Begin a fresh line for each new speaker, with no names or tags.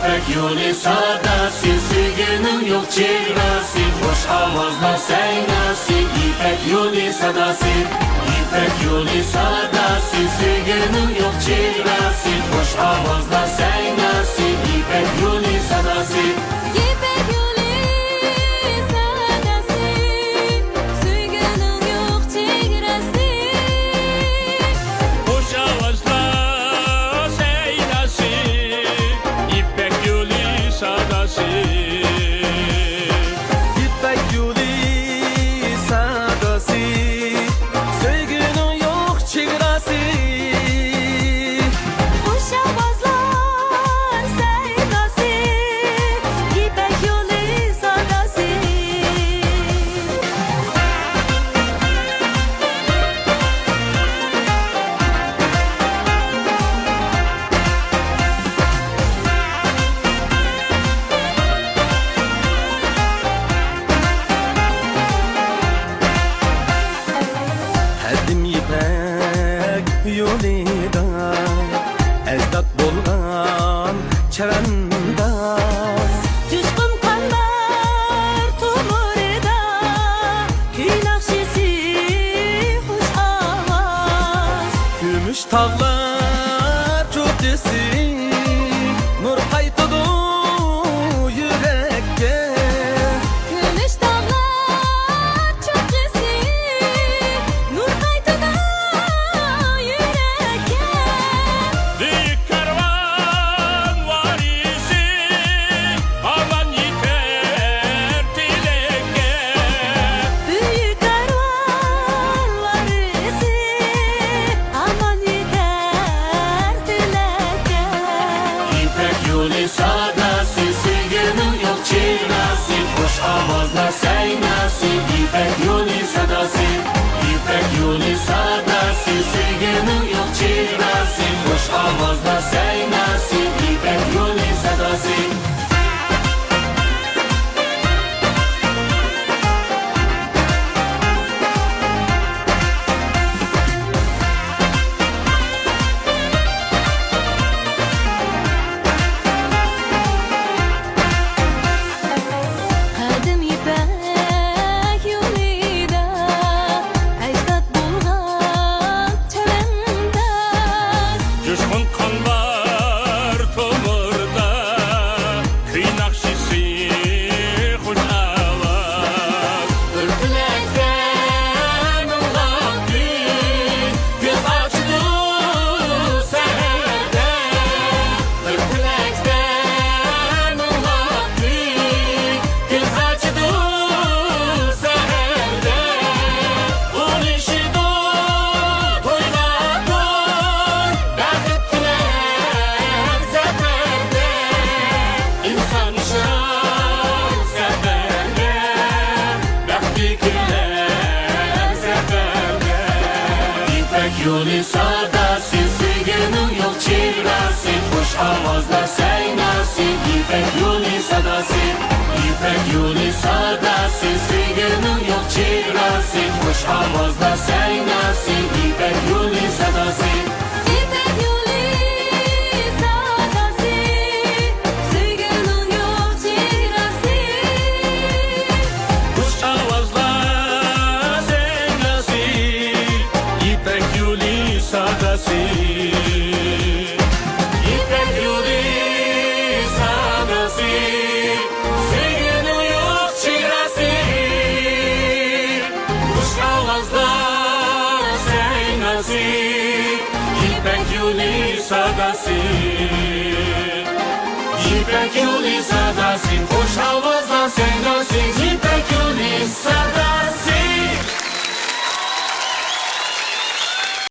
İpek yolu sadası, sevginin yok çevresi, hoş avazla seynası. İpek yolu sadası, İpek yolu sadası, sevginin yok çevresi, hoş avazla seynası. İpek yolu sadası.
İpek yolu sadası, sevginin yok çevresi.
Hoş avazla seynası, İpek yolu sadası.
İpek yolu sadası, sevginin yok çevresi.
Hoş avazlar seynası, İpek yolu sadası.
Hədim ipək yolida, əzdat bolğan çəvəndaz.
Coşkun kanlar tomurda, köy nakşisi hoş avaz.
Gümüş tağlar köftesi, nur qaytıdı yürekке.
Gümüş dağlar çökesi, nur kaytıda yüreğe.
Büyük kervan var izi, aman yeter dileke.
Büyük karvanlar izi, aman yeter dileke.
İpek yolu sadası, sevginin yok çevresi, hoş avazla seynası. İpek yolu sadası, İpek yolu sadası, sevginin yok çevresi, hoş avazla seynası. İpek yolu sadası.
Hədim ipək yolida, əcdad bulğan çəvəndaz.
Coşkun kan var tomurda, köy nakşisi hoş avaz.
Ürkülekten ulandı, göz açtı seherde. Ürkülekten ulandı, göz açtı seherde. Un işi toyladır, bəxtlər zəfərdə. İnsan şan zəfərdə, bəxtliklər zəfərdə. İpek yolu sadası, sevginin yok çevresi, hoş avazla seynası. İpek yolu sadası, İpek yolu sadası, sevginin yok çevresi, hoş avazla seynası. İpek yolu sadası.
İpek yolu sadası, sevginin yok çevresi.
Kuş avazla seynası, İpek yolu sadası.
İpek yolu sadası, sevginin yok çevresi, kuş avazla seynası. İpek yolu sadası, İpek yolu sadası, kuş avazla seynası. İpek yolu sadası.